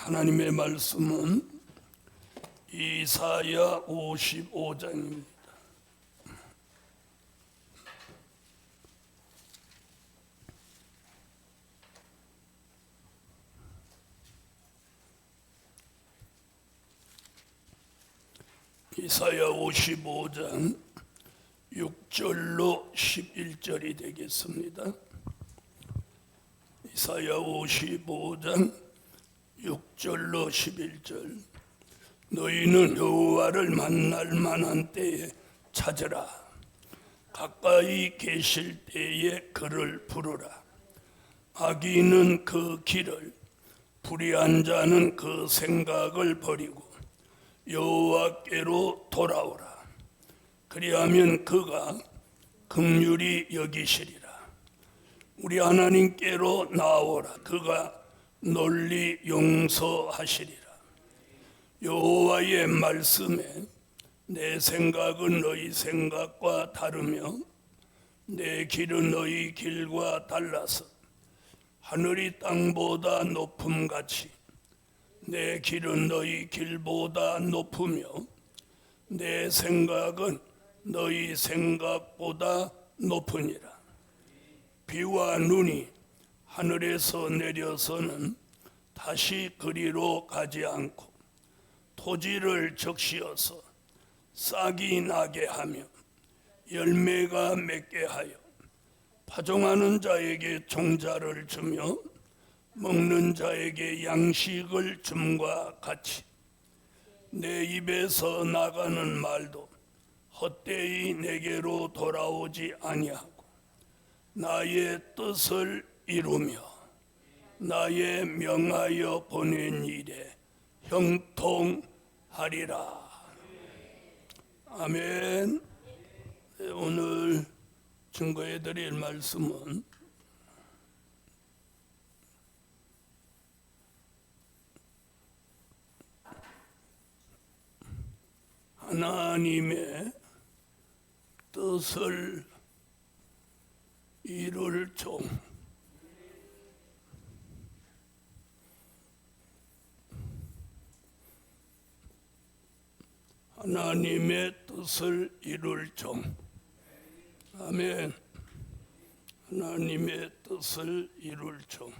하나님의 말씀은 이사야 55장입니다. 이사야 55장 6절로 11절이 되겠습니다. 이사야 55장 6절로 11절. 너희는 여호와를 만날 만한 때에 찾으라. 가까이 계실 때에 그를 부르라. 악인은 그 길을, 불의한 자는 그 생각을 버리고 여호와께로 돌아오라. 그리하면 그가 긍휼히 여기시리라. 우리 하나님께로 나오라. 그가 널리 용서하시리라. 여호와의 말씀에 내 생각은 너희 생각과 다르며 내 길은 너희 길과 달라서 하늘이 땅보다 높음같이 내 길은 너희 길보다 높으며 내 생각은 너희 생각보다 높으니라. 비와 눈이 하늘에서 내려서는 다시 그리로 가지 않고 토지를 적시어서 싹이 나게 하며 열매가 맺게 하여 파종하는 자에게 종자를 주며 먹는 자에게 양식을 줌과 같이 내 입에서 나가는 말도 헛되이 내게로 돌아오지 아니하고 나의 뜻을 이루며 나의 명하여 보낸 일에 형통하리라. 아멘. 오늘 증거해 드릴 말씀은 하나님의 뜻을 이룰 종. 하나님의 뜻을 이룰 종. 아멘. 하나님의 뜻을 이룰 종.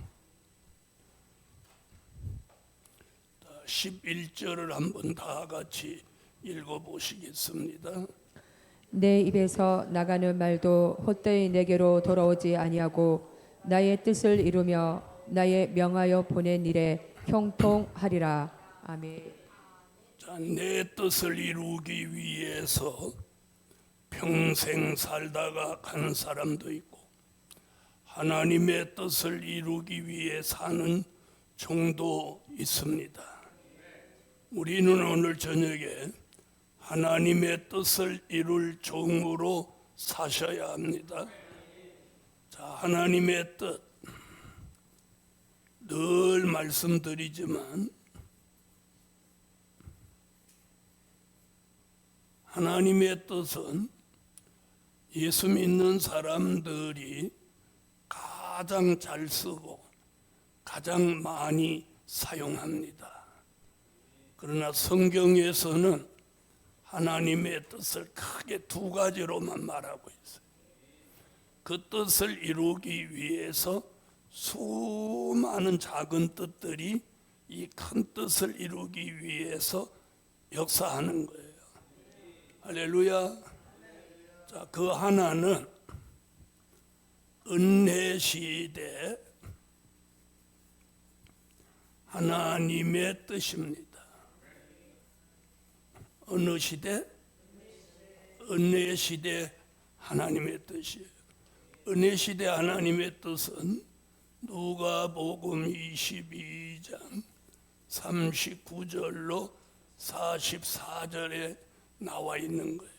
11절을 한번 다 같이 읽어보시겠습니다. 내 입에서 나가는 말도 헛되이 내게로 돌아오지 아니하고 나의 뜻을 이루며 나의 명하여 보낸 일에 형통하리라. 아멘. 자, 내 뜻을 이루기 위해서 평생 살다가 간 사람도 있고 하나님의 뜻을 이루기 위해 사는 종도 있습니다. 우리는 오늘 저녁에 하나님의 뜻을 이룰 종으로 사셔야 합니다. 자, 하나님의 뜻 늘 말씀드리지만 하나님의 뜻은 예수 믿는 사람들이 가장 잘 쓰고 가장 많이 사용합니다. 그러나 성경에서는 하나님의 뜻을 크게 두 가지로만 말하고 있어요. 그 뜻을 이루기 위해서 수많은 작은 뜻들이 이 큰 뜻을 이루기 위해서 역사하는 거예요. 할렐루야. 자, 그 하나는 은혜 시대 하나님의 뜻입니다. 어느 시대? 은혜 시대 하나님의 뜻이에요. 은혜 시대 하나님의 뜻은 누가복음 22장 39절로 44절에 나와 있는 거예요.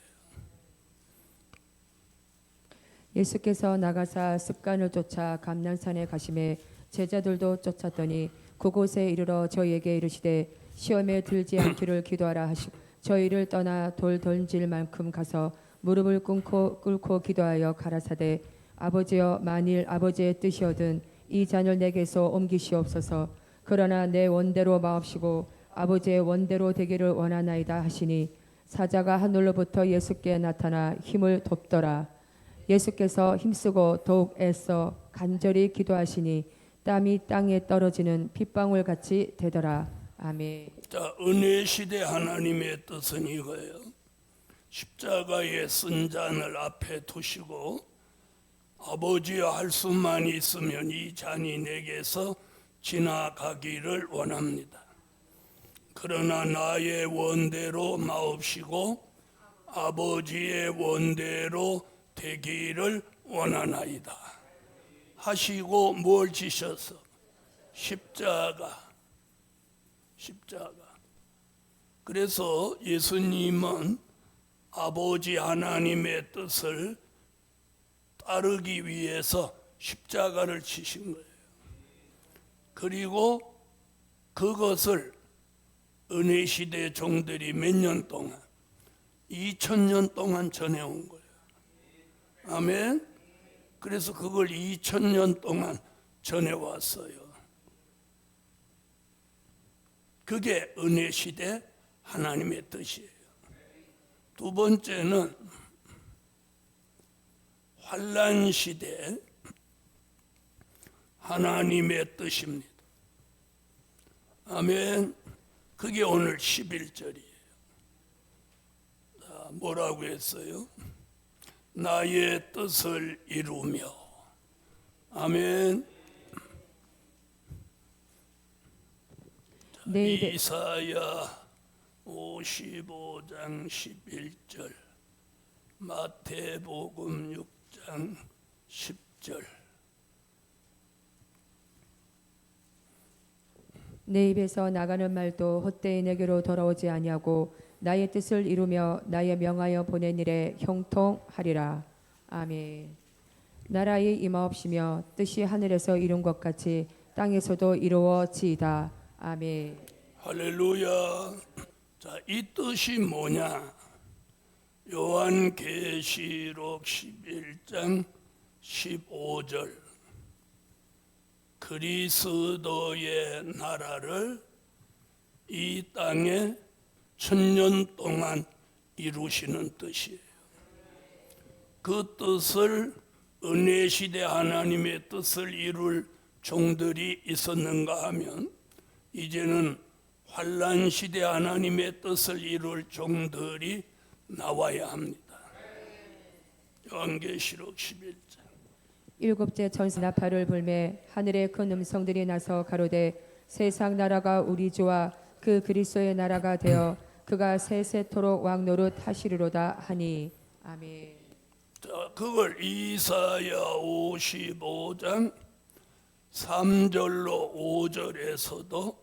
예수께서 나가사 습관을 쫓아 감난산에 가심에 제자들도 쫓았더니 그곳에 이르러 저희에게 이르시되 시험에 들지 않기를 기도하라 하시고 저희를 떠나 돌 던질 만큼 가서 무릎을 꿇고 기도하여 가라사대 아버지여 만일 아버지의 뜻이거든 이 잔을 내게서 옮기시옵소서. 그러나 내 원대로 마옵시고 아버지의 원대로 되기를 원하나이다 하시니 사자가 하늘로부터 예수께 나타나 힘을 돕더라. 예수께서 힘쓰고 더욱 애써 간절히 기도하시니 땀이 땅에 떨어지는 빗방울 같이 되더라. 아멘. 자, 은혜 시대 하나님의 뜻은 이거예요. 십자가의 쓴 잔을 앞에 두시고 아버지여 할 수만 있으면 이 잔이 내게서 지나가기를 원합니다. 그러나 나의 원대로 마옵시고 아버지의 원대로 되기를 원하나이다 하시고 뭘 지셔서? 십자가. 그래서 예수님은 아버지 하나님의 뜻을 따르기 위해서 십자가를 지신 거예요. 그리고 그것을 은혜 시대 종들이 몇 년 동안, 2000년 동안 전해온 거예요. 아멘. 그래서 그걸 2000년 동안 전해왔어요. 그게 은혜 시대 하나님의 뜻이에요. 두 번째는 환난 시대 하나님의 뜻입니다. 아멘. 그게 오늘 11절이에요. 뭐라고 했어요? 나의 뜻을 이루며. 아멘. 이사야 55장 11절, 마태복음 6장 10절. 내 입에서 나가는 말도 헛되이 내게로 돌아오지 아니하고 나의 뜻을 이루며 나의 명하여 보낸 일에 형통하리라. 아멘. 나라의 임하옵시며 뜻이 하늘에서 이룬 것 같이 땅에서도 이루어지이다. 아멘. 할렐루야. 자, 이 뜻이 뭐냐? 요한계시록 11장 15절. 그리스도의 나라를 이 땅에 1000년 동안 이루시는 뜻이에요. 그 뜻을 은혜 시대 하나님의 뜻을 이룰 종들이 있었는가 하면 이제는 환난 시대 하나님의 뜻을 이룰 종들이 나와야 합니다. 요한계시록 11장. 일곱째 천사 나팔을 불매 하늘의 큰 음성들이 나서 가로되 세상 나라가 우리 주와 그 그리스도의 나라가 되어 그가 세세토록 왕노릇 하시리로다 하니. 아멘. 자, 그걸 이사야 55장 3절로 5절에서도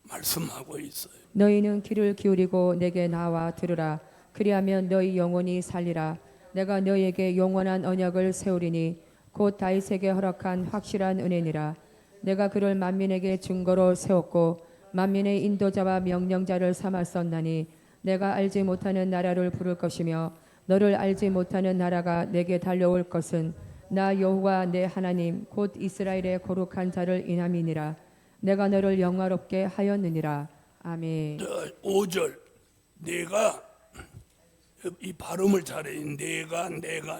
말씀하고 있어요. 너희는 귀를 기울이고 내게 나와 들으라. 그리하면 너희 영혼이 살리라. 내가 너희에게 영원한 언약을 세우리니 곧 다윗에게 허락한 확실한 은혜니라. 내가 그를 만민에게 증거로 세웠고 만민의 인도자와 명령자를 삼았었나니 내가 알지 못하는 나라를 부를 것이며 너를 알지 못하는 나라가 내게 달려올 것은 나 여호와 내 하나님 곧 이스라엘의 거룩한 자를 인함이니라. 내가 너를 영화롭게 하였느니라. 아멘. 5절. 내가, 이 발음을 잘해. 내가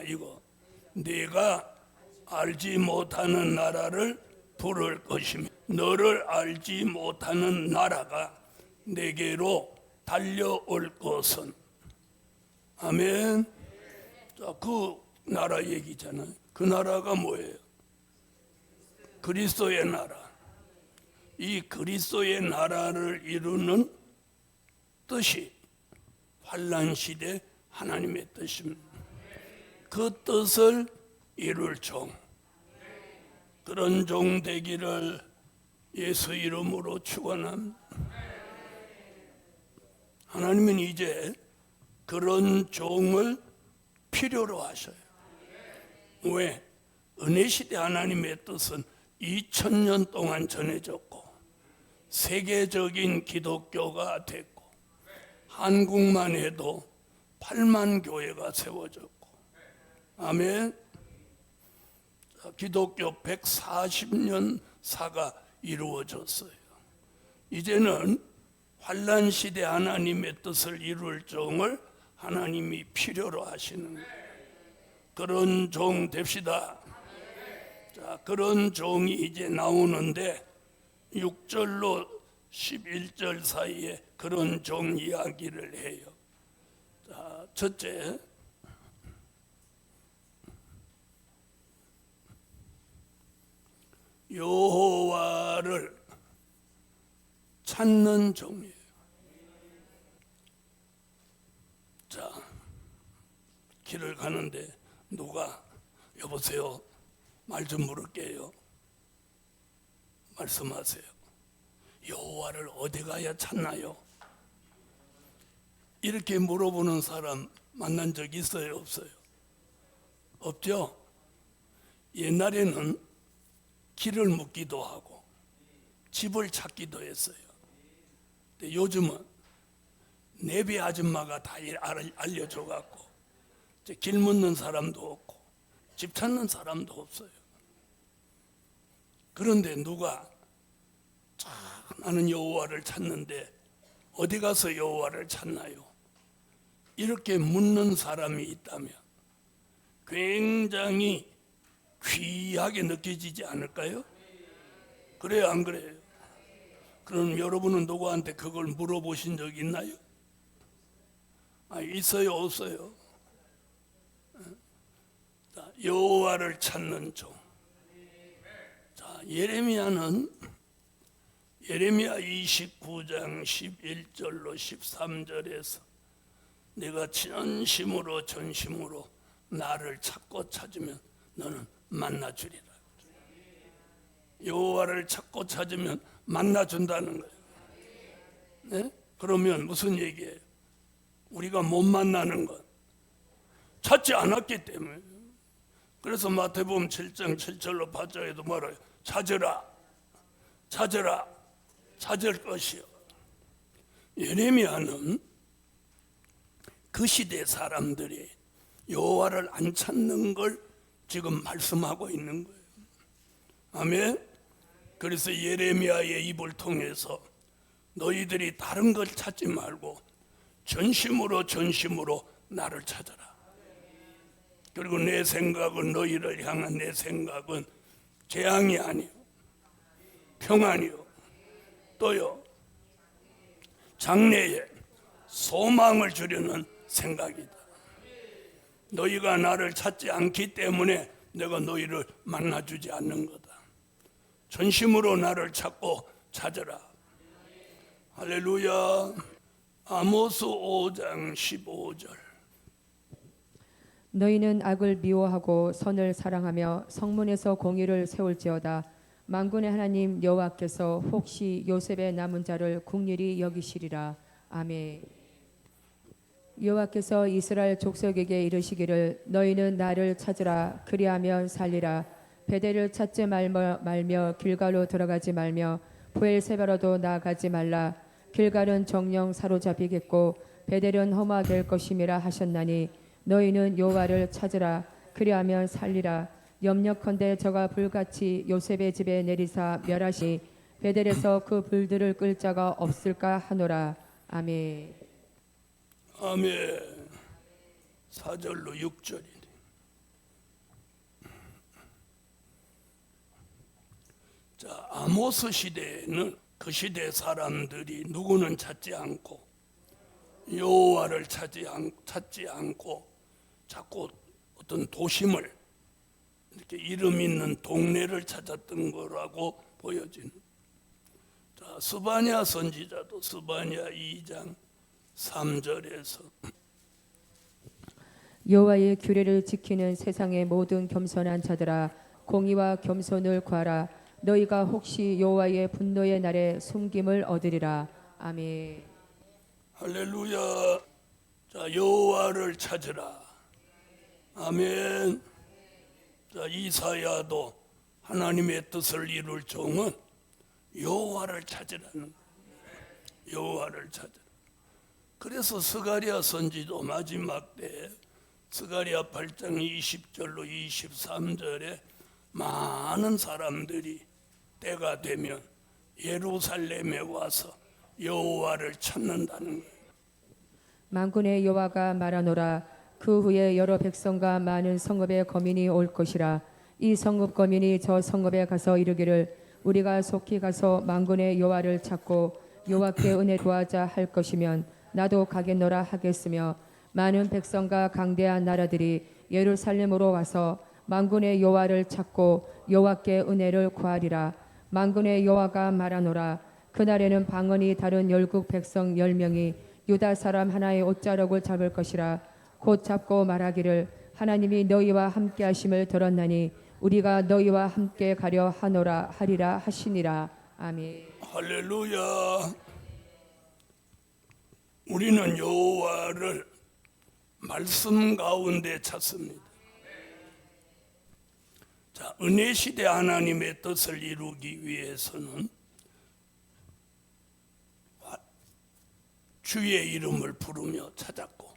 이거. 내가 알지 못하는 나라를 부를 것이며 너를 알지 못하는 나라가 내게로 달려올 것은. 아멘. 자, 그 나라 얘기잖아요. 그 나라가 뭐예요? 그리스도의 나라. 이 그리스도의 나라를 이루는 뜻이 환난 시대 하나님의 뜻입니다. 그 뜻을 이룰 종, 그런 종 되기를 예수 이름으로 축원합니다. 하나님은 이제 그런 종을 필요로 하셔요. 왜? 은혜 시대 하나님의 뜻은 2000년 동안 전해졌고 세계적인 기독교가 됐고 한국만 해도 8만 교회가 세워졌고. 아멘. 기독교 140년 사가 이루어졌어요. 이제는 환난 시대 하나님의 뜻을 이룰 종을 하나님이 필요로 하시는 거예요. 그런 종 됩시다. 자, 그런 종이 이제 나오는데 6절로 11절 사이에 그런 종 이야기를 해요. 자, 첫째, 여호와를 찾는 종이에요. 자, 길을 가는데 누가 여보세요, 말 좀 물을게요. 말씀하세요. 여호와를 어디 가야 찾나요? 이렇게 물어보는 사람 만난 적 있어요, 없어요? 없죠? 옛날에는 길을 묻기도 하고 집을 찾기도 했어요. 근데 요즘은 내비 아줌마가 다 알려줘갖고 길 묻는 사람도 없고 집 찾는 사람도 없어요. 그런데 누가 나는 여호와를 찾는데 어디 가서 여호와를 찾나요? 이렇게 묻는 사람이 있다면 굉장히 귀하게 느껴지지 않을까요? 그래요, 안 그래요? 그럼 여러분은 누구한테 그걸 물어보신 적 있나요? 있어요, 없어요? 자, 여호와를 찾는 종. 자, 예레미야는 예레미야 29장 11절로 13절에서 내가 전심으로 나를 찾고 찾으면 너는 만나주리라. 여호와를 찾고 찾으면 만나준다는 거예요. 네? 그러면 무슨 얘기예요? 우리가 못 만나는 건 찾지 않았기 때문에. 그래서 마태복음 7장 7절로 8절에도 말해요. 찾으라 찾을 것이요. 예레미야는 그 시대 사람들이 여호와를 안 찾는 걸 지금 말씀하고 있는 거예요. 아멘. 그래서 예레미야의 입을 통해서 너희들이 다른 걸 찾지 말고 전심으로 나를 찾아라. 그리고 내 생각은, 너희를 향한 내 생각은 재앙이 아니요 평안이요 또요 장래에 소망을 주려는 생각이다. 너희가 나를 찾지 않기 때문에 내가 너희를 만나주지 않는 거다. 전심으로 나를 찾고 찾으라. 할렐루야. 아모스 5장 15절. 너희는 악을 미워하고 선을 사랑하며 성문에서 공의를 세울지어다. 만군의 하나님 여호와께서 혹시 요셉의 남은 자를 긍휼히 여기시리라. 아멘. 여호와께서 이스라엘 족속에게 이르시기를 너희는 나를 찾으라. 그리하면 살리라. 베델을 찾지 말며 길갈로 들어가지 말며 브엘세바로도 나아가지 말라. 길갈은 정령 사로잡히겠고 베델은 험화될 것임이라 하셨나니 너희는 여호와를 찾으라. 그리하면 살리라. 염려컨대 저가 불같이 요셉의 집에 내리사 멸하시 베델에서 그 불들을 끌 자가 없을까 하노라. 아멘. 아멘. 4절로 6절이네. 자, 아모스 시대에는 그 시대 사람들이 누구는 찾지 않고 여호와를 찾지 않고 자꾸 어떤 도심을, 이렇게 이름 있는 동네를 찾았던 거라고 보여지는. 자, 스바냐 선지자도 스바냐 2장 3절에서 여호와의 규례를 지키는 세상의 모든 겸손한 자들아, 공의와 겸손을 구하라. 너희가 혹시 여호와의 분노의 날에 숨김을 얻으리라. 아멘. 할렐루야. 자, 여호와를 찾으라. 아멘. 자, 이사야도 하나님의 뜻을 이룰 종은 여호와를 찾으라는 거예요. 여호와를 찾으라. 그래서 스가랴 선지도 마지막 때 스가랴 8장 20절로 23절에 많은 사람들이 때가 되면 예루살렘에 와서 여호와를 찾는다는 거예요. 만군의 여호와가 말하노라. 그 후에 여러 백성과 많은 성읍의 거민이 올 것이라. 이 성읍 거민이 저 성읍에 가서 이르기를 우리가 속히 가서 만군의 여호와를 찾고 여호와께 은혜 구하자 할 것이면 나도 가겠노라 하겠으며, 많은 백성과 강대한 나라들이 예루살렘으로 와서 만군의 여호와를 찾고 여호와께 은혜를 구하리라. 만군의 여호와가 말하노라. 그날에는 방언이 다른 열국 백성 10명이 유다 사람 하나의 옷자락을 잡을 것이라. 곧 잡고 말하기를 하나님이 너희와 함께 하심을 들었나니 우리가 너희와 함께 가려 하노라 하리라 하시니라. 아멘. 할렐루야. 우리는 여호와를 말씀 가운데 찾습니다. 자, 은혜 시대 하나님의 뜻을 이루기 위해서는 주의 이름을 부르며 찾았고,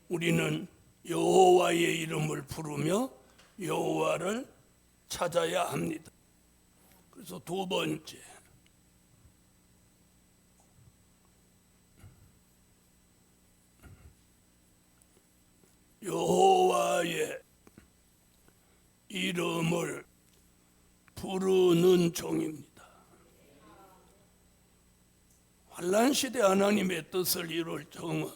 우리는 여호와의 이름을 부르며 여호와를 찾아야 합니다. 그래서 두 번째, 여호와의 이름을 부르는 종입니다. 환난 시대 하나님의 뜻을 이룰 종은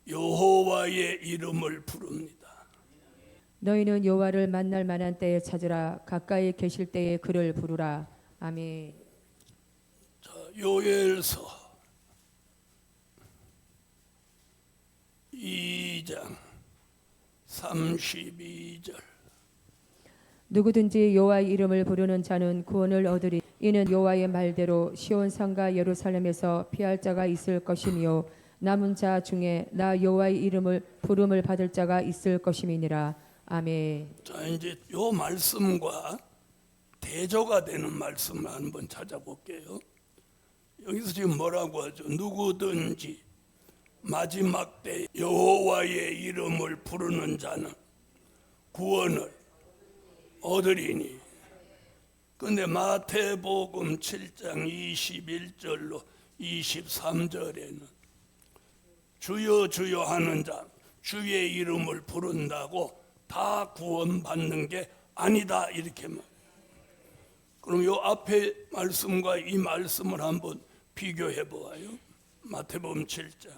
여호와의 이름을 부릅니다. 너희는 여호와를 만날 만한 때에 찾으라. 가까이 계실 때에 그를 부르라. 아멘. 자, 요엘서 2장 32절. 누구든지 여호와의 이름을 부르는 자는 구원을 얻으리. 이는 여호와의 말대로 시온산과 예루살렘에서 피할 자가 있을 것이며 남은 자 중에 나 여호와의 이름을 부름을 받을 자가 있을 것임이니라. 아멘. 자, 이제 요 말씀과 대조가 되는 말씀을 한번 찾아볼게요. 여기서 지금 뭐라고 하죠? 누구든지 마지막 때 여호와의 이름을 부르는 자는 구원을 얻으리니. 근데 마태복음 7장 21절로 23절에는 주여 주여 하는 자, 주의 이름을 부른다고 다 구원받는 게 아니다, 이렇게 말. 그럼 요 앞에 말씀과 이 말씀을 한번 비교해 보아요. 마태복음 7장.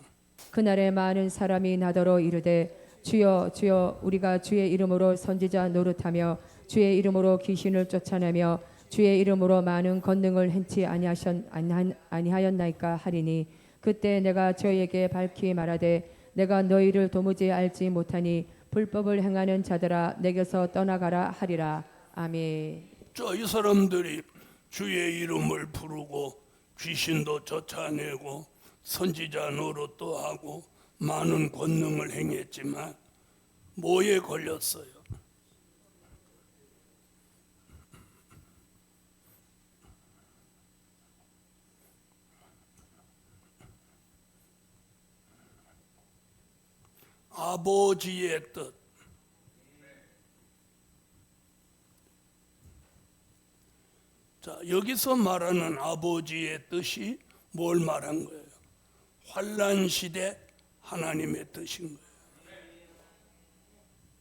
그날에 많은 사람이 나더러 이르되 주여 주여 우리가 주의 이름으로 선지자 노릇하며 주의 이름으로 귀신을 쫓아내며 주의 이름으로 많은 권능을 행치 아니하였나이까 하리니, 그때 내가 저희에게 밝히 말하되 내가 너희를 도무지 알지 못하니 불법을 행하는 자들아 내게서 떠나가라 하리라. 아멘. 저 이 사람들이 주의 이름을 부르고 귀신도 쫓아내고 선지자 노릇도 하고 많은 권능을 행했지만 뭐에 걸렸어요? 아버지의 뜻. 자, 여기서 말하는 아버지의 뜻이 뭘 말한 거예요? 환난 시대 하나님의 뜻인 거예요.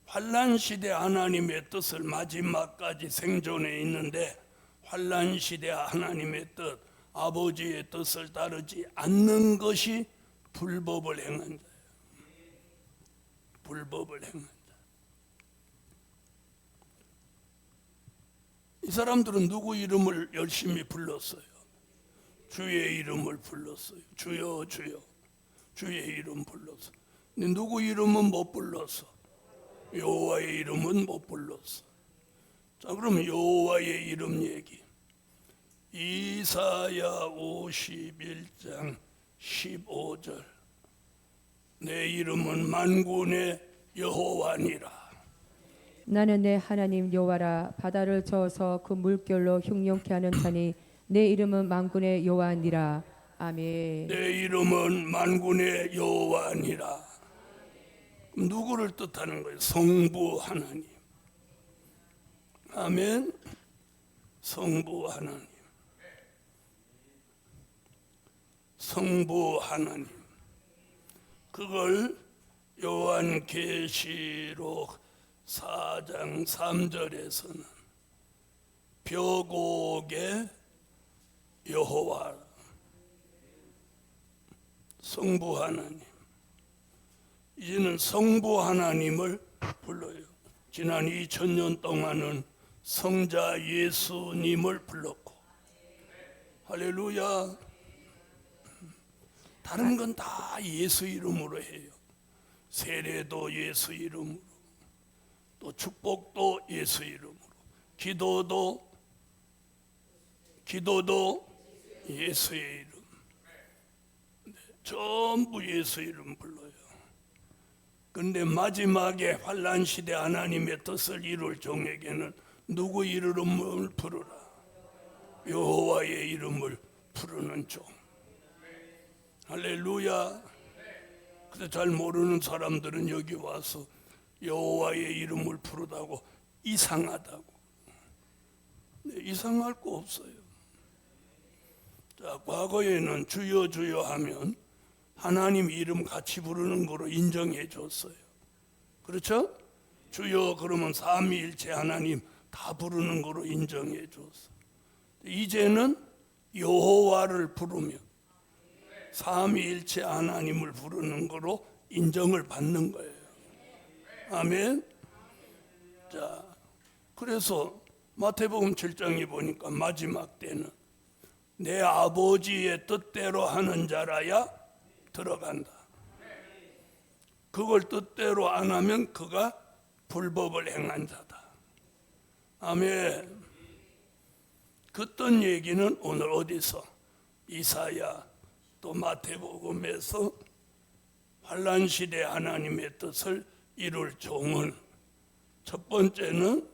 환난 시대 하나님의 뜻을 마지막까지 생존해 있는데, 환난 시대 하나님의 뜻, 아버지의 뜻을 따르지 않는 것이 불법을 행한 자예요. 불법을 행한 자. 이 사람들은 누구 이름을 열심히 불렀어요? 주의 이름을 불렀어요. 주여 주여 주의 이름 불렀어. 근데 누구 이름은 못 불렀어? 여호와의 이름은 못 불렀어. 자, 그럼 여호와의 이름 얘기. 이사야 51장 15절. 내 이름은 만군의 여호와니라. 나는 내 하나님 여호와라. 바다를 저어서 그 물결로 흉용케 하는 자니 내 이름은 만군의 여호와니라. 아멘. 내 이름은 만군의 여호와니라. 누구를 뜻하는 거예요? 성부 하나님. 아멘. 성부 하나님. 성부 하나님. 그걸 요한계시록 4장 3절에서는 벽옥의 여호와, 성부 하나님. 이제는 성부 하나님을 불러요. 지난 2000년 동안은 성자 예수님을 불렀고, 할렐루야. 다른 건 다 예수 이름으로 해요. 세례도 예수 이름으로, 또 축복도 예수 이름으로, 기도도 예수의 이름. 전부 예수 이름 불러요. 그런데 마지막에 환난 시대 하나님의 뜻을 이룰 종에게는 누구 이름을 부르라? 여호와의 이름을 부르는 종. 할렐루야. 근데 잘 모르는 사람들은 여기 와서 여호와의 이름을 부르다고 이상하다고. 이상할 거 없어요. 자, 과거에는 주여 주여 하면 하나님 이름 같이 부르는 거로 인정해 줬어요. 그렇죠? 주여 그러면 삼위일체 하나님 다 부르는 거로 인정해 줬어. 이제는 여호와를 부르면 삼위일체 하나님을 부르는 거로 인정을 받는 거예요. 아멘. 자, 그래서 마태복음 7장에 보니까 마지막 때는 내 아버지의 뜻대로 하는 자라야 들어간다. 그걸 뜻대로 안 하면 그가 불법을 행한 자다. 아멘. 그떤 얘기는 오늘 어디서? 이사야 또 마태복음에서 환난 시대 하나님의 뜻을 이룰 종은 첫 번째는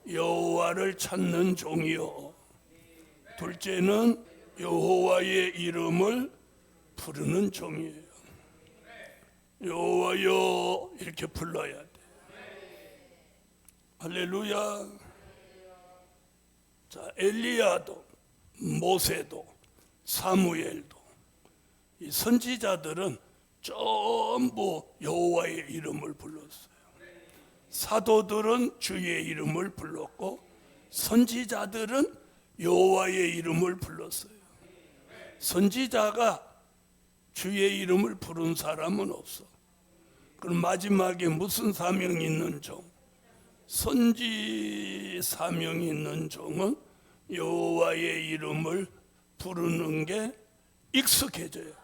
여호와를 찾는 종이요, 둘째는 여호와의 이름을 부르는 종이에요. 여호와여 이렇게 불러야 돼. 할렐루야. 자, 엘리야도 모세도 사무엘도 이 선지자들은 전부 여호와의 이름을 불렀어요. 사도들은 주의 이름을 불렀고 선지자들은 여호와의 이름을 불렀어요. 선지자가 주의 이름을 부른 사람은 없어. 그럼 마지막에 무슨 사명이 있는 종? 선지 사명이 있는 종은 여호와의 이름을 부르는 게 익숙해져요.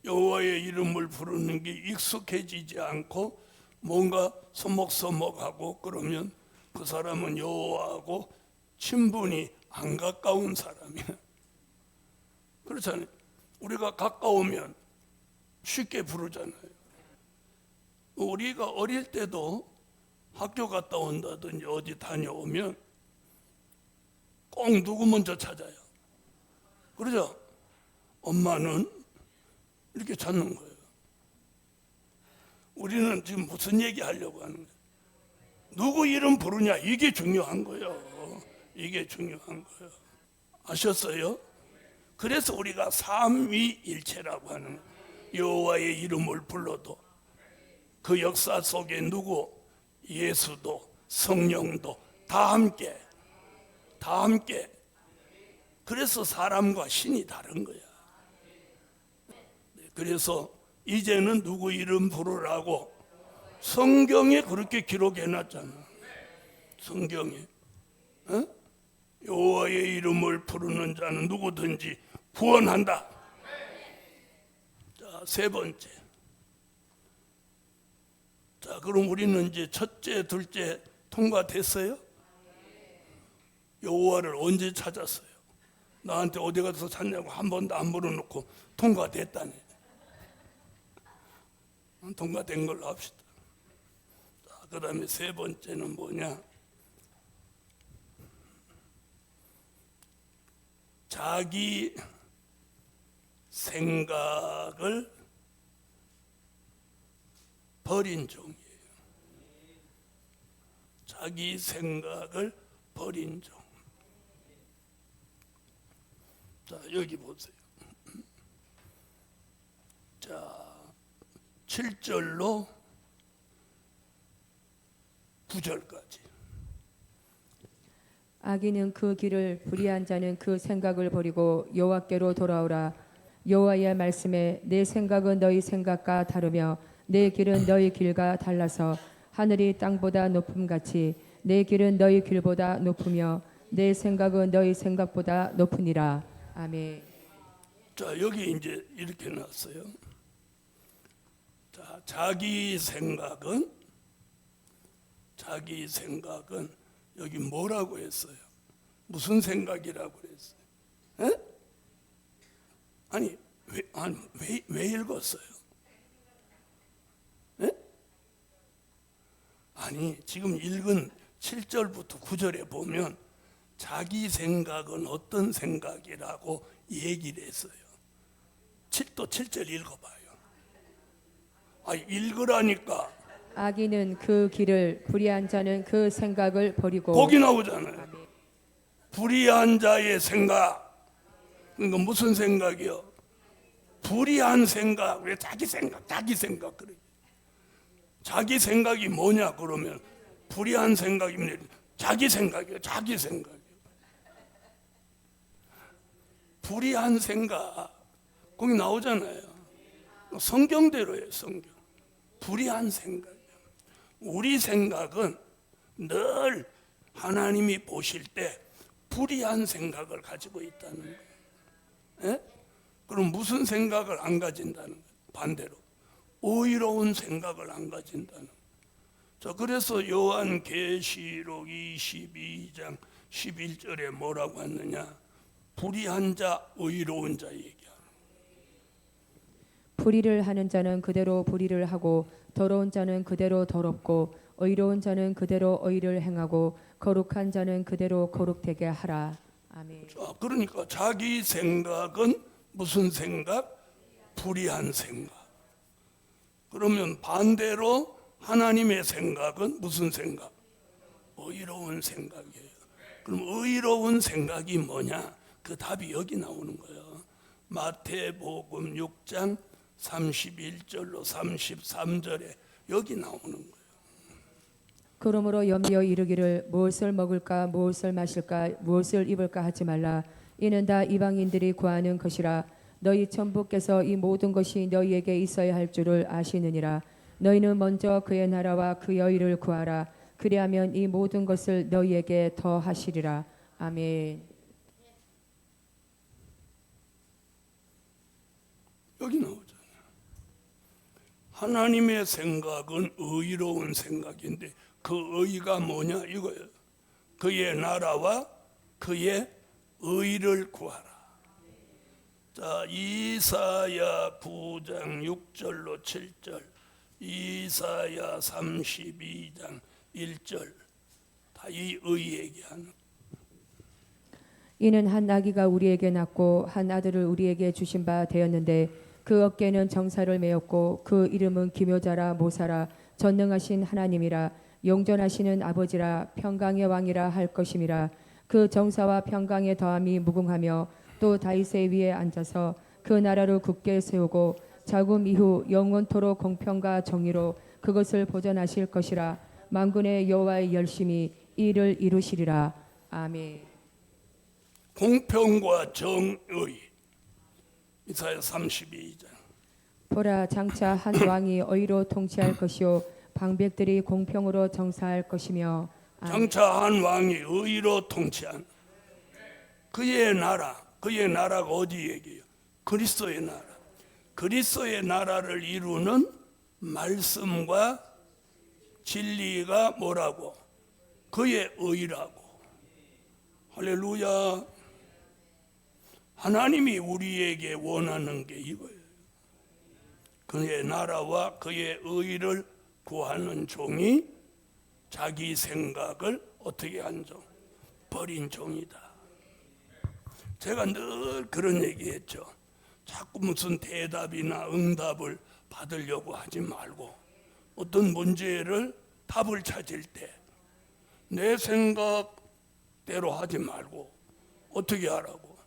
여호와의 이름을 부르는 게 익숙해지지 않고 뭔가 서먹서먹하고 그러면 그 사람은 여호와하고 친분이 안 가까운 사람이야. 그렇잖아요. 우리가 가까우면 쉽게 부르잖아요. 우리가 어릴 때도 학교 갔다 온다든지 어디 다녀오면 꼭 누구 먼저 찾아요. 그러죠? 엄마는 이렇게 찾는 거예요. 우리는 지금 무슨 얘기 하려고 하는 거예요? 누구 이름 부르냐, 이게 중요한 거예요. 이게 중요한 거예요. 아셨어요? 그래서 우리가 삼위일체라고 하는 거예요. 여호와의 이름을 불러도 그 역사 속에 누구? 예수도 성령도 다 함께. 그래서 사람과 신이 다른 거야. 그래서 이제는 누구 이름 부르라고 성경에 그렇게 기록해놨잖아. 성경에 여호와의 이름을 부르는 자는 누구든지 구원한다. 자, 세 번째. 자, 그럼 우리는 이제 첫째, 둘째 통과됐어요? 여호와를 언제 찾았어요? 나한테 어디 가서 찾냐고 한 번도 안 물어놓고 통과됐다네. 통과된 걸로 합시다. 그 다음에 세 번째는 뭐냐? 자기 생각을 버린 종이에요. 자기 생각을 버린 종. 자, 여기 보세요. 자, 7절로 9절까지. 악인은 그 길을 불의한 자는 그 생각을 버리고 여호와께로 돌아오라. 여호와의 말씀에 내 생각은 너희 생각과 다르며 내 길은 너희 길과 달라서 하늘이 땅보다 높음같이 내 길은 너희 길보다 높으며 내 생각은 너희 생각보다 높으니라. 아멘. 자, 여기 이제 이렇게 나왔어요. 자, 자기 생각은 여기 뭐라고 했어요? 무슨 생각이라고 그랬어요? 에? 아니, 왜 읽었어요? 에? 아니, 지금 읽은 7절부터 9절에 보면 자기 생각은 어떤 생각이라고 얘기를 했어요. 또 7절 읽어봐요. 아, 읽으라니까. 악인은 그 길을 불의한 자는 그 생각을 버리고 거기 나오잖아요. 불의한 자의 생각. 그러니까 무슨 생각이요? 불의한 생각. 왜 자기 생각 그래? 자기 생각이 뭐냐 그러면 불의한 생각이면 자기 생각이요. 불의한 생각. 거기 나오잖아요. 성경대로예요, 성경. 불의한 생각. 우리 생각은 늘 하나님이 보실 때 불의한 생각을 가지고 있다는 거예요. 예? 그럼 무슨 생각을 안 가진다는 거예요? 반대로 의로운 생각을 안 가진다는 거예요. 자, 그래서 요한계시록 22장 11절에 뭐라고 했느냐? 불의한 자, 의로운 자 얘기하는 거예요. 불의를 하는 자는 그대로 불의를 하고 더러운 자는 그대로 더럽고 의로운 자는 그대로 의를 행하고 거룩한 자는 그대로 거룩되게 하라. 아멘. 자, 그러니까 자기 생각은 무슨 생각? 불의한 생각. 그러면 반대로 하나님의 생각은 무슨 생각? 의로운 생각이에요. 그럼 의로운 생각이 뭐냐? 그 답이 여기 나오는 거예요. 마태복음 6장 31절로 33절에 여기 나오는 거예요. 그러므로 염려 이르기를 무엇을 먹을까 무엇을 마실까 무엇을 입을까 하지 말라. 이는 다 이방인들이 구하는 것이라. 너희 천부께서 이 모든 것이 너희에게 있어야 할 줄을 아시느니라. 너희는 먼저 그의 나라와 그의 의를 구하라. 그리하면 이 모든 것을 너희에게 더하시리라. 아멘. 여기 나오잖아요. 하나님의 생각은 의로운 생각인데 그 의가 뭐냐 이거예요. 그의 나라와 그의 의를 구하라. 자, 이사야 9장 6절로 7절, 이사야 32장 1절 다 이 의 얘기하는. 이는 한 아기가 우리에게 낳고 한 아들을 우리에게 주신 바 되었는데 그 어깨는 정사를 메었고 그 이름은 기묘자라 모사라 전능하신 하나님이라 용전하시는 아버지라 평강의 왕이라 할 것임이라. 그 정사와 평강의 더함이 무궁하며 또 다윗의 위에 앉아서 그 나라를 굳게 세우고 자금 이후 영원토록 공평과 정의로 그것을 보전하실 것이라. 만군의 여호와의 열심히 이를 이루시리라. 아멘. 공평과 정의. 이사야 32장. 보라, 장차 한 왕이 의로 통치할 것이요 방백들이 공평으로 정사할 것이며. 아멘. 장차 한 왕이 의로 통치한 그의 나라가 어디 얘기해요? 그리스도의 나라. 그리스도의 나라를 이루는 말씀과 진리가 뭐라고? 그의 의라고. 할렐루야. 하나님이 우리에게 원하는 게 이거예요. 그의 나라와 그의 의를 구하는 종이 자기 생각을 어떻게 한 종? 버린 종이다. 제가 늘 그런 얘기했죠. 자꾸 무슨 대답이나 응답을 받으려고 하지 말고 어떤 문제를 답을 찾을 때 내 생각대로 하지 말고 어떻게 하라고?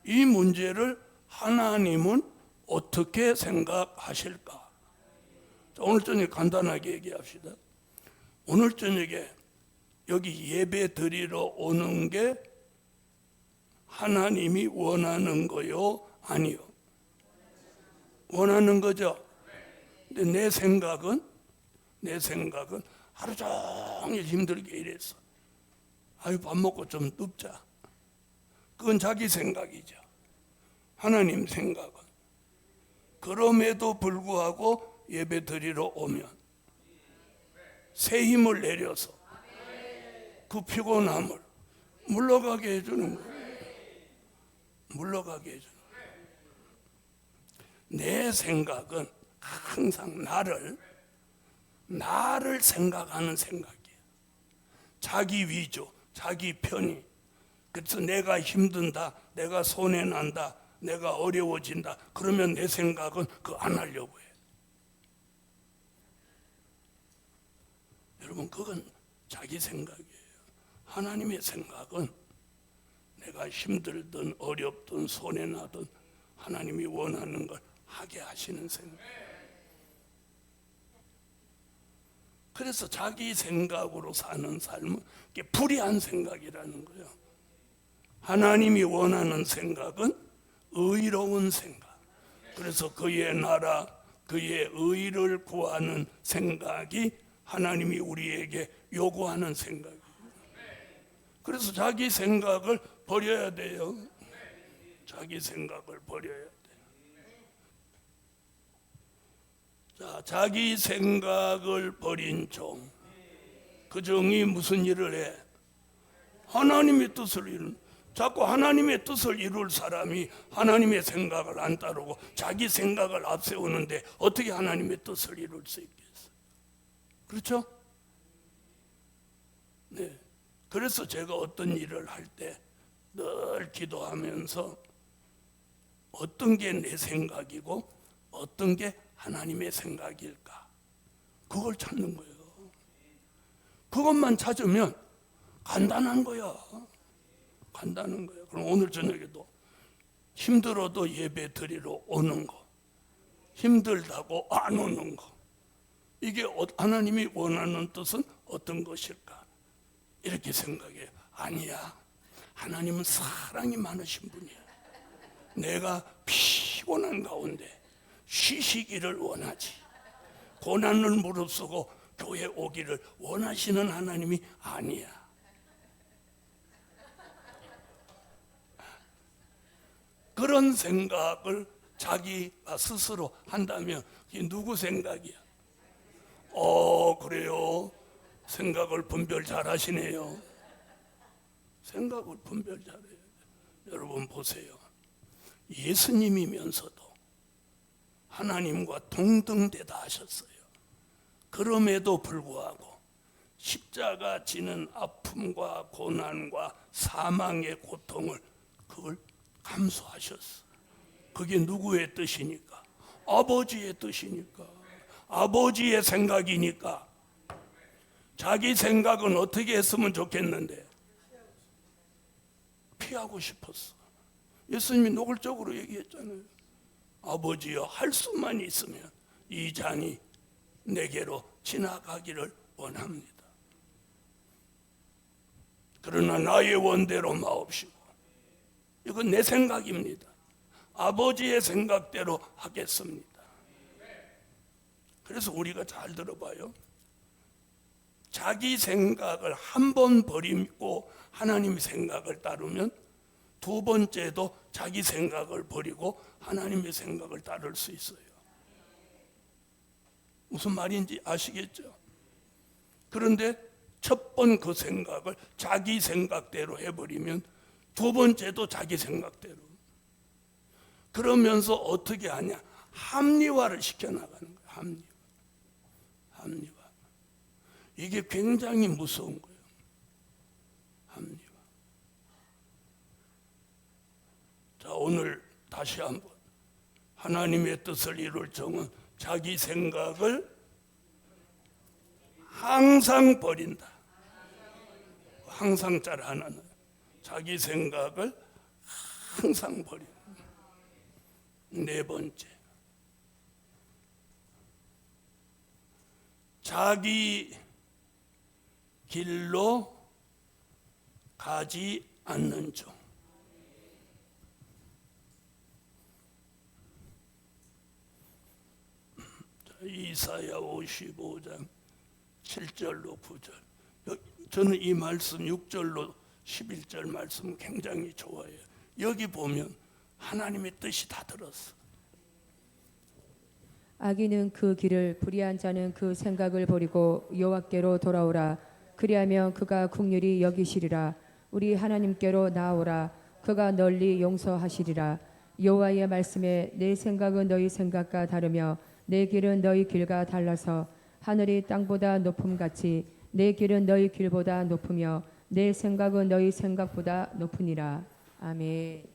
이 문제를 하나님은 어떻게 생각하실까? 자, 오늘 저녁 간단하게 얘기합시다. 오늘 저녁에 여기 예배 드리러 오는 게 하나님이 원하는 거요? 아니요? 원하는 거죠? 근데 내 생각은 하루 종일 힘들게 일했어. 아유, 밥 먹고 좀 눕자. 그건 자기 생각이죠. 하나님 생각은. 그럼에도 불구하고 예배 드리러 오면 새 힘을 내려서 그 피곤함을 물러가게 해주는 거예요. 물러가게 해주는 거예요. 내 생각은 항상 나를 생각하는 생각이에요. 자기 위조, 자기 편의. 그래서 내가 힘든다, 내가 손해난다, 내가 어려워진다. 그러면 내 생각은 그거 안 하려고 해. 여러분, 그건 자기 생각이에요. 하나님의 생각은 내가 힘들든 어렵든 손해나든 하나님이 원하는 걸 하게 하시는 생각이에요. 그래서 자기 생각으로 사는 삶은 불의한 생각이라는 거예요. 하나님이 원하는 생각은 의로운 생각. 그래서 그의 나라, 그의 의를 구하는 생각이 하나님이 우리에게 요구하는 생각이에요. 그래서 자기 생각을 버려야 돼요. 자기 생각을 버려야 돼요. 자, 자기 생각을 버린 종. 그 종이 무슨 일을 해? 하나님의 뜻을 이루는. 자꾸 하나님의 뜻을 이룰 사람이 하나님의 생각을 안 따르고 자기 생각을 앞세우는데 어떻게 하나님의 뜻을 이룰 수 있겠어요? 그렇죠? 네. 그래서 제가 어떤 일을 할 때 늘 기도하면서 어떤 게 내 생각이고 어떤 게 하나님의 생각일까? 그걸 찾는 거예요. 그것만 찾으면 간단한 거야. 간단한 거예요. 그럼 오늘 저녁에도 힘들어도 예배 드리러 오는 거, 힘들다고 안 오는 거, 이게 하나님이 원하는 뜻은 어떤 것일까? 이렇게 생각해요. 아니야, 하나님은 사랑이 많으신 분이야. 내가 피곤한 가운데 쉬시기를 원하지, 고난을 무릅쓰고 교회 오기를 원하시는 하나님이 아니야. 그런 생각을 자기가 스스로 한다면 이게 누구 생각이야? 그래요. 생각을 분별 잘 하시네요. 생각을 분별 잘해요. 여러분 보세요. 예수님이면서도 하나님과 동등되다 하셨어요. 그럼에도 불구하고 십자가 지는 아픔과 고난과 사망의 고통을 그걸 감수하셨어. 그게 누구의 뜻이니까? 아버지의 뜻이니까. 아버지의 생각이니까. 자기 생각은 어떻게 했으면 좋겠는데 피하고 싶었어. 예수님이 노골적으로 얘기했잖아요. 아버지여, 할 수만 있으면 이 잔이 내게로 지나가기를 원합니다. 그러나 나의 원대로 마옵시고. 이건 내 생각입니다. 아버지의 생각대로 하겠습니다. 그래서 우리가 잘 들어봐요. 자기 생각을 한 번 버리고 하나님 생각을 따르면 두 번째도 자기 생각을 버리고 하나님의 생각을 따를 수 있어요. 무슨 말인지 아시겠죠? 그런데 첫 번 그 생각을 자기 생각대로 해버리면 두 번째도 자기 생각대로. 그러면서 어떻게 하냐? 합리화를 시켜나가는 거예요. 합리화. 이게 굉장히 무서운 거예요. 합리화. 자, 오늘 다시 한번 하나님의 뜻을 이룰 종은 자기 생각을 항상 버린다. 항상 잘 하나는 자기 생각을 항상 버려. 네 번째, 자기 길로 가지 않는 종. 이사야 55장 7절로 9절. 저는 이 말씀 6절로 11절 말씀 굉장히 좋아해요. 여기 보면 하나님의 뜻이 다 들었어. 악인은 그 길을, 불의한 자는 그 생각을 버리고 여호와께로 돌아오라. 그리하면 그가 긍휼히 여기시리라. 우리 하나님께로 나아오라. 그가 널리 용서하시리라. 여호와의 말씀에 내 생각은 너희 생각과 다르며 내 길은 너희 길과 달라서 하늘이 땅보다 높음같이 내 길은 너희 길보다 높으며 내 생각은 너희 생각보다 높으니라. 아멘.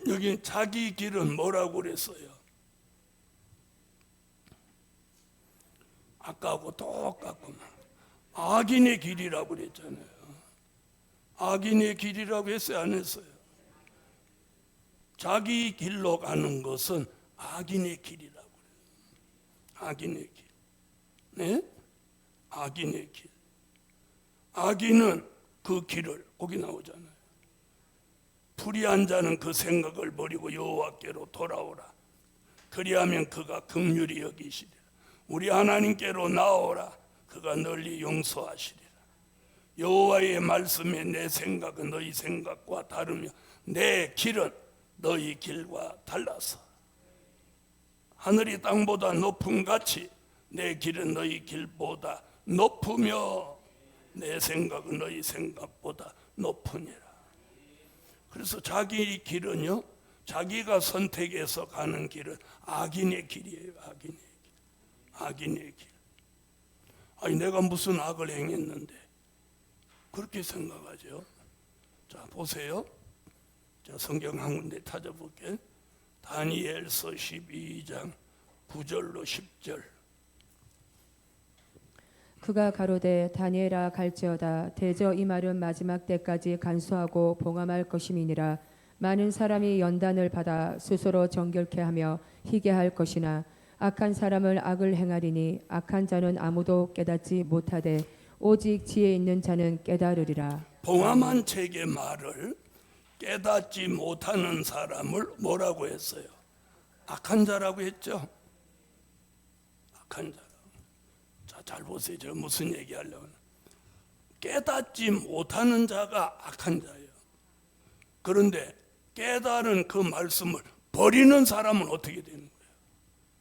여기 자기 길은 뭐라고 그랬어요? 아까하고 똑같구만. 악인의 길이라고 그랬잖아요. 악인의 길이라고 했어요, 안 했어요? 자기 길로 가는 것은 악인의 길이라고 그래요. 악인의 길. 네? 악인의 길. 악인은 그 길을, 거기 나오잖아요. 불의한 자는 그 생각을 버리고 여호와께로 돌아오라. 그리하면 그가 긍휼히 여기시리라. 우리 하나님께로 나오라. 그가 널리 용서하시리라. 여호와의 말씀에 내 생각은 너희 생각과 다르며 내 길은 너희 길과 달라서 하늘이 땅보다 높음 같이 내 길은 너희 길보다 높으며 내 생각은 너희 생각보다 높으니라. 그래서 자기 길은요, 자기가 선택해서 가는 길은 악인의 길이에요. 악인의 길. 악인의 길. 아니 내가 무슨 악을 행했는데 그렇게 생각하죠. 자 보세요. 자 성경 한 군데 찾아볼게. 다니엘서 12장 9절로 10절. 그가 가로되 다니엘아 갈지어다. 대저 이 말은 마지막 때까지 간수하고 봉함할 것임이니라. 많은 사람이 연단을 받아 스스로 정결케 하며 희게 할 것이나 악한 사람을 악을 행하리니 악한 자는 아무도 깨닫지 못하되 오직 지혜 있는 자는 깨달으리라. 봉함한 책의 말을 깨닫지 못하는 사람을 뭐라고 했어요? 악한 자라고 했죠. 악한 자. 자, 잘 보세요. 제가 무슨 얘기 하려고 하나. 깨닫지 못하는 자가 악한 자예요. 그런데 깨달은 그 말씀을 버리는 사람은 어떻게 되는 거예요?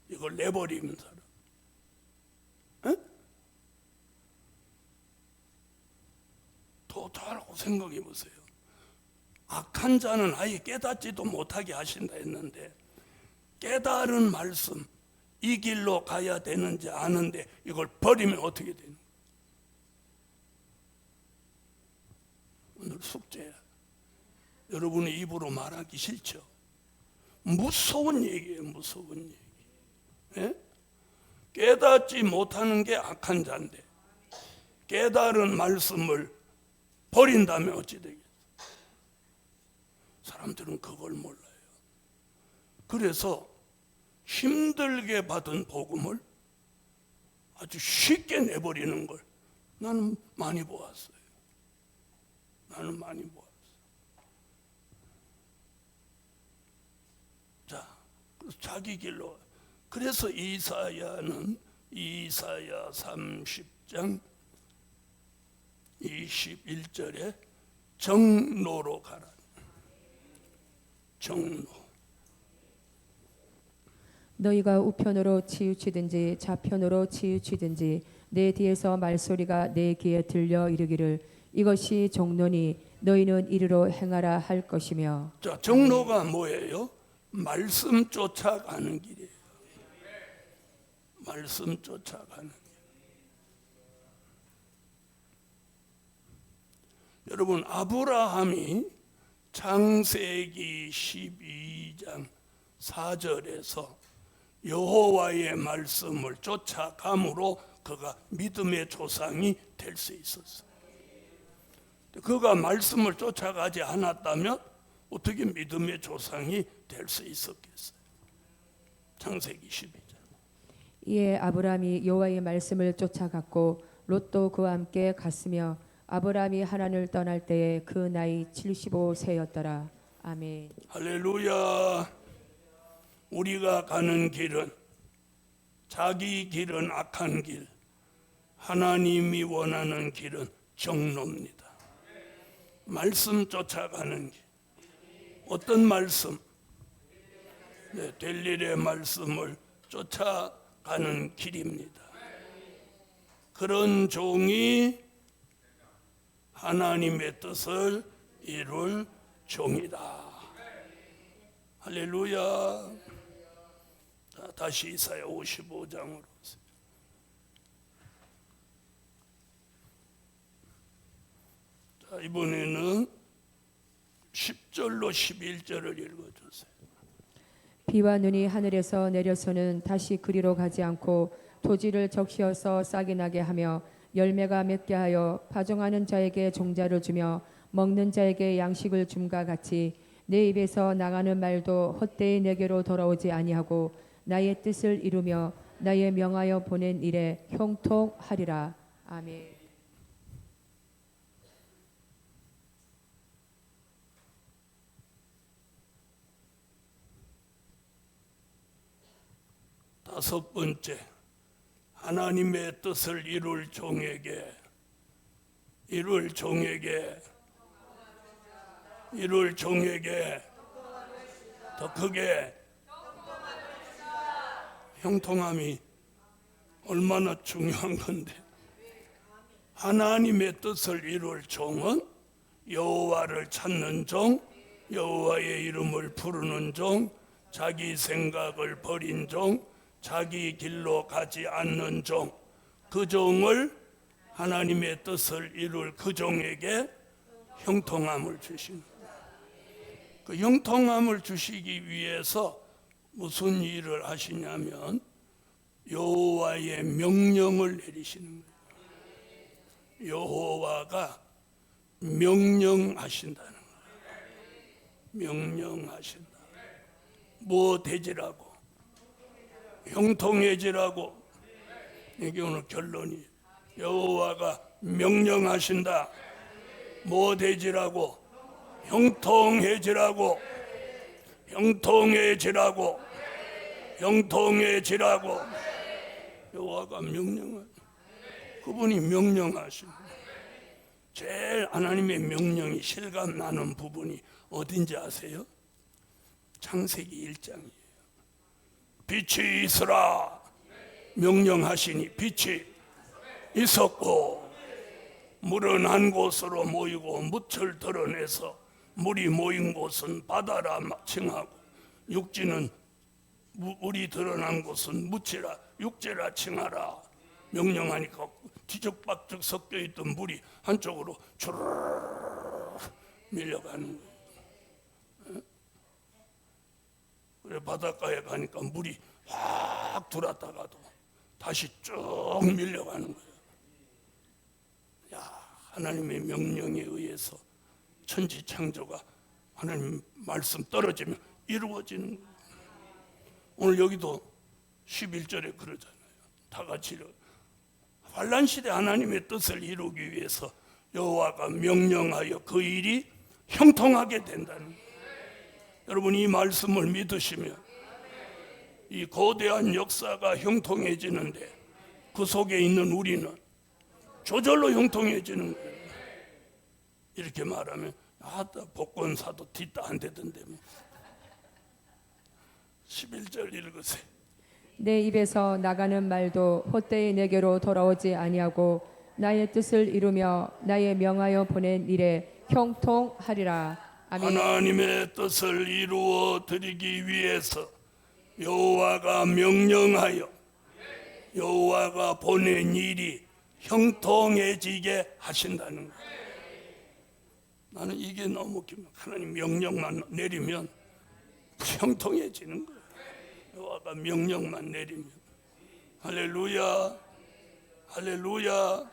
이걸 내버리는 사람. 에? 더 잘하고 생각해 보세요. 악한 자는 아예 깨닫지도 못하게 하신다 했는데 깨달은 말씀, 이 길로 가야 되는지 아는데 이걸 버리면 어떻게 되는 거예요? 오늘 숙제야. 여러분의 입으로 말하기 싫죠? 무서운 얘기예요. 무서운 얘기. 예? 깨닫지 못하는 게 악한 자인데 깨달은 말씀을 버린다면 어찌 되겠어요? 사람들은 그걸 몰라요. 그래서 힘들게 받은 복음을 아주 쉽게 내버리는 걸 나는 많이 보았어요. 나는 많이 보았어요. 자, 자기 길로. 그래서 이사야는 이사야 30장 21절에 정로로 가라. 정로. 너희가 우편으로 치우치든지 좌편으로 치우치든지 내 뒤에서 말소리가 내 귀에 들려 이르기를 이것이 정로니 너희는 이리로 행하라 할 것이며. 자, 정로가 뭐예요? 말씀 쫓아가는 길이에요. 말씀 쫓아가는 길. 여러분, 아브라함이 창세기 12장 4절에서 여호와의 말씀을 쫓아감으로 그가 믿음의 조상이 될 수 있었어요. 그가 말씀을 쫓아가지 않았다면 어떻게 믿음의 조상이 될 수 있었겠어요? 창세기 12장. 이에 아브라함이 여호와의 말씀을 쫓아갔고 롯도 그와 함께 갔으며 아브라함이 하란을 떠날 때에 그 나이 75세였더라. 아멘. 할렐루야. 우리가 가는 길은, 자기 길은 악한 길, 하나님이 원하는 길은 정로입니다. 말씀 쫓아가는 길. 어떤 말씀? 네, 될 일의 말씀을 쫓아가는 길입니다. 그런 종이 하나님의 뜻을 이룰 종이다. 할렐루야. 자, 다시 이사야 55장으로. 자, 이번에는 10절로 11절을 읽어주세요. 비와 눈이 하늘에서 내려서는 다시 그리로 가지 않고 토지를 적시어서 싹이 나게 하며 열매가 맺게 하여 파종하는 자에게 종자를 주며 먹는 자에게 양식을 줌과 같이 내 입에서 나가는 말도 헛되이 내게로 돌아오지 아니하고 나의 뜻을 이루며 나의 명하여 보낸 일에 형통하리라. 아멘. 다섯 번째, 하나님의 뜻을 이룰 종에게 더 크게 형통함이 얼마나 중요한 건데, 하나님의 뜻을 이룰 종은 여호와를 찾는 종, 여호와의 이름을 부르는 종, 자기 생각을 버린 종, 자기 길로 가지 않는 종, 그 종을, 하나님의 뜻을 이룰 그 종에게 형통함을 주십니다. 그 형통함을 주시기 위해서 무슨 일을 하시냐면 여호와의 명령을 내리시는 거예요. 여호와가 명령하신다는 거예요. 명령하신다. 뭐 되지라고? 형통해지라고. 이게 오늘 결론이에요. 여호와가 명령하신다. 뭐 되지라고? 형통해지라고. 형통해지라고. 형통해지라고. 여호와가 명령을, 그분이 명령하십니다. 제일 하나님의 명령이 실감나는 부분이 어딘지 아세요? 창세기 1장이에요. 빛이 있으라 명령하시니 빛이 있었고, 물은 한 곳으로 모이고 묻을 드러내서 물이 모인 곳은 바다라 칭하고, 육지는 물이 드러난 곳은 묻지라 육지라 칭하라. 명령하니까 뒤죽박죽 섞여있던 물이 한쪽으로 주르르 밀려가는 거예요. 그래, 바닷가에 가니까 물이 확 들어왔다가도 다시 쭉 밀려가는 거예요. 야, 하나님의 명령에 의해서 천지 창조가 하나님 말씀 떨어지면 이루어지는 거예요. 오늘 여기도 11절에 그러잖아요. 다 같이 환난 시대 하나님의 뜻을 이루기 위해서 여호와가 명령하여 그 일이 형통하게 된다는 거예요. 여러분, 이 말씀을 믿으시면 이 거대한 역사가 형통해지는데 그 속에 있는 우리는 저절로 형통해지는 거예요. 이렇게 말하면 복권 사도 뒷다 안 되던데 뭐. 11절 읽으세요. 내 입에서 나가는 말도 헛되이 내게로 돌아오지 아니하고 나의 뜻을 이루며 나의 명하여 보낸 일에 형통하리라. 아멘. 하나님의 뜻을 이루어 드리기 위해서 여호와가 명령하여 여호와가 보낸 일이 형통해지게 하신다는 거예요. 나는 이게 너무 기뻐요. 하나님 명령만 내리면 형통해지는 거예요. 여호와가 명령만 내리면. 할렐루야, 할렐루야.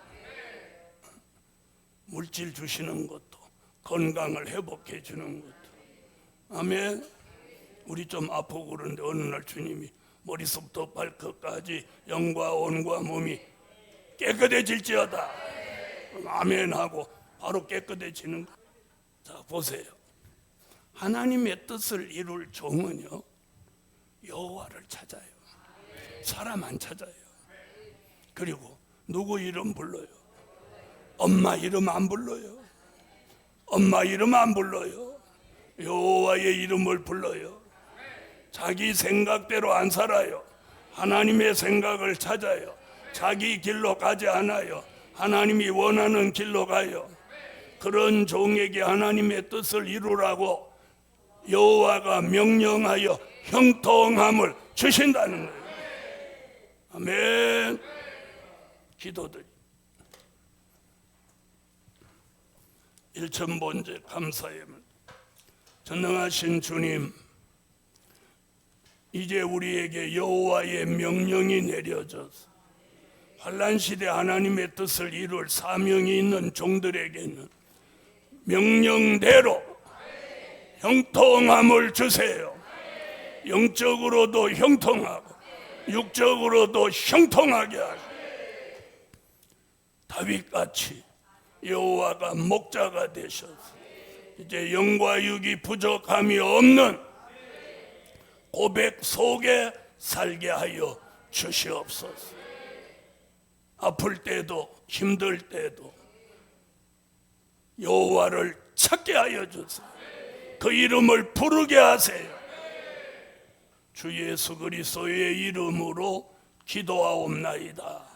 물질 주시는 것도, 건강을 회복해 주는 것도, 아멘. 우리 좀 아프고 그러는데 어느 날 주님이 머리속부터 발끝까지 영과 온과 몸이 깨끗해질지어다. 아멘 하고 바로 깨끗해지는 거예요. 자, 보세요. 하나님의 뜻을 이룰 종은요, 여호와를 찾아요. 사람 안 찾아요. 그리고 누구 이름 불러요? 엄마 이름 안 불러요. 엄마 이름 안 불러요. 여호와의 이름을 불러요. 자기 생각대로 안 살아요. 하나님의 생각을 찾아요. 자기 길로 가지 않아요. 하나님이 원하는 길로 가요. 그런 종에게 하나님의 뜻을 이루라고 여호와가 명령하여 형통함을 주신다는 거예요. 아멘. 기도드립니다. 일천번째 감사예물. 전능하신 주님, 이제 우리에게 여호와의 명령이 내려져서 환난 시대 하나님의 뜻을 이룰 사명이 있는 종들에게는 명령대로 형통함을 주세요. 영적으로도 형통하고 육적으로도 형통하게 하시고, 다윗같이 여호와가 목자가 되셔서 이제 영과 육이 부족함이 없는 고백 속에 살게 하여 주시옵소서. 아플 때도 힘들 때도 여호와를 찾게 하여 주세요. 그 이름을 부르게 하세요. 주 예수 그리스도의 이름으로 기도하옵나이다.